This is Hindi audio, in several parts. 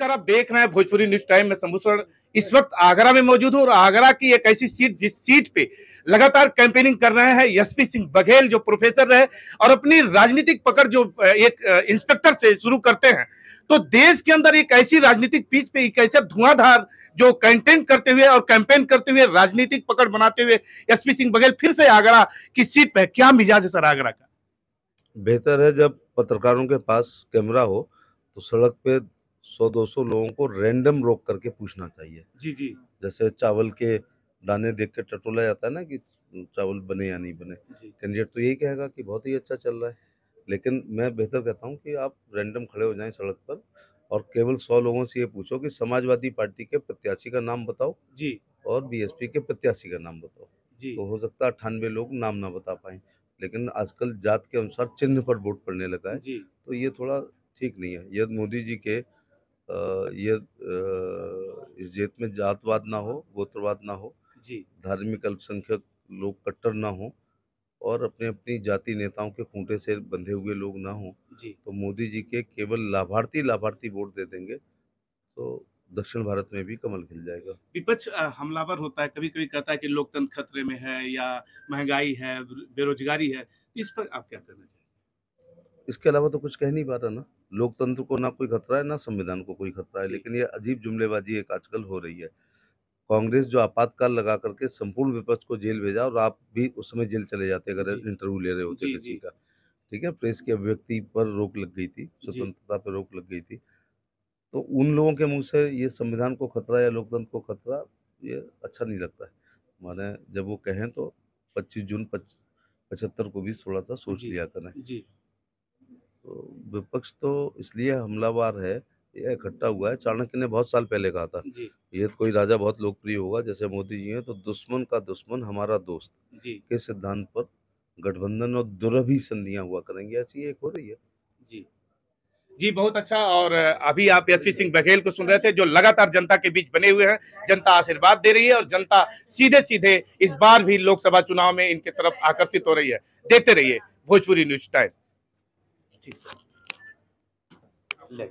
नमस्कार, आप देख रहे हैं भोजपुरी न्यूज टाइम में शंभू सर इस वक्त आगरा में मौजूद हूँ और आगरा की एक ऐसी सीट जिस सीट पे लगातार कैंपेनिंग कर रहे हैं एसपी सिंह बघेल, जो प्रोफेसर रहे और अपनी राजनीतिक पकड़ जो एक इंस्पेक्टर से शुरू करते हैं। तो देश के अंदर एक ऐसी राजनीतिक पीच पे एक ऐसा धुआंधार जो कंटेंट करते हुए और कैंपेन करते हुए राजनीतिक पकड़ बनाते हुए एसपी सिंह बघेल फिर से आगरा की सीट पे, क्या मिजाज है सर आगरा का? बेहतर है जब पत्रकारों के पास कैमरा हो तो सड़क पे 100-200 लोगों को रैंडम रोक करके पूछना चाहिए। जी जी जैसे चावल के दाने देख के टटोला जाता है ना कि चावल बने या नहीं बने। जी कैंडिडेट तो यही कहेगा कि बहुत ही अच्छा चल रहा है, लेकिन मैं बेहतर कहता हूँ कि आप रैंडम खड़े हो जाएं सड़क पर और केवल 100 लोगों से ये पूछो कि समाजवादी पार्टी के प्रत्याशी का नाम बताओ जी और बीएसपी के प्रत्याशी का नाम बताओ। जी तो हो सकता है 98 लोग नाम ना बता पाएं, लेकिन आजकल जात के अनुसार चिन्ह पर वोट पड़ने लगा है, जी तो ये थोड़ा ठीक नहीं है। यदि मोदी जी के इस जेत में जातवाद ना हो, गोत्रवाद ना हो, जी धार्मिक अल्पसंख्यक लोग कट्टर ना हो और अपने अपनी जाति नेताओं के खूंटे से बंधे हुए लोग ना हो, जी तो मोदी जी के केवल लाभार्थी वोट दे देंगे तो दक्षिण भारत में भी कमल खिल जाएगा। विपक्ष हमलावर होता है, कभी-कभी कहता है कि लोकतंत्र खतरे में है या महँगाई है, बेरोज़गारी है। इस पर आप क्या कहना चाहेंगे? इसके अलावा तो कुछ कह नहीं पा रहा ना। लोकतंत्र को ना कोई खतरा है, ना संविधान को कोई खतरा है, जी, लेकिन ये अजीब जुमलेबाजी एक आजकल हो रही है। कांग्रेस जो आपातकाल लगा करके संपूर्ण विपक्ष को जेल भेजा और आप भी उस समय जेल चले जाते अगर जी, इंटरव्यू ले रहे होते जी, किसी जी, का। ठीक है? प्रेस की अभिव्यक्ति पर रोक लग गई थी, जी, स्वतंत्रता पर रोक लग गई थी। तो उन लोगों के मुँह से ये संविधान को खतरा या लोकतंत्र को खतरा, ये अच्छा नहीं लगता है। माने जब वो कहें तो 25 जून 75 को भी थोड़ा-सा सोच जी, लिया करें। जी, तो विपक्ष तो इसलिए हमलावर है, ये इकट्ठा हुआ है। चाणक्य ने बहुत साल पहले कहा था, जी, ये तो कोई राजा बहुत लोकप्रिय होगा जैसे मोदी जी हैं, तो दुश्मन का दुश्मन हमारा दोस्त जी, के सिद्धांत पर गठबंधन और दुरभी संधियाँ हुआ करेंगी, ऐसी एक हो रही है। जी। जी, बहुत अच्छा। और अभी आप एसपी सिंह बघेल को सुन रहे थे, जो लगातार जनता के बीच बने हुए हैं। जनता आशीर्वाद दे रही है और जनता सीधे-सीधे इस बार भी लोकसभा चुनाव में इनकी तरफ आकर्षित हो रही है। देखते रहिए भोजपुरी न्यूज़ टाइम। ठीक सर। ले,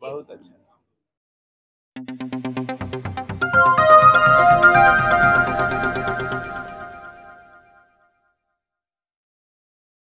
बहुत अच्छा।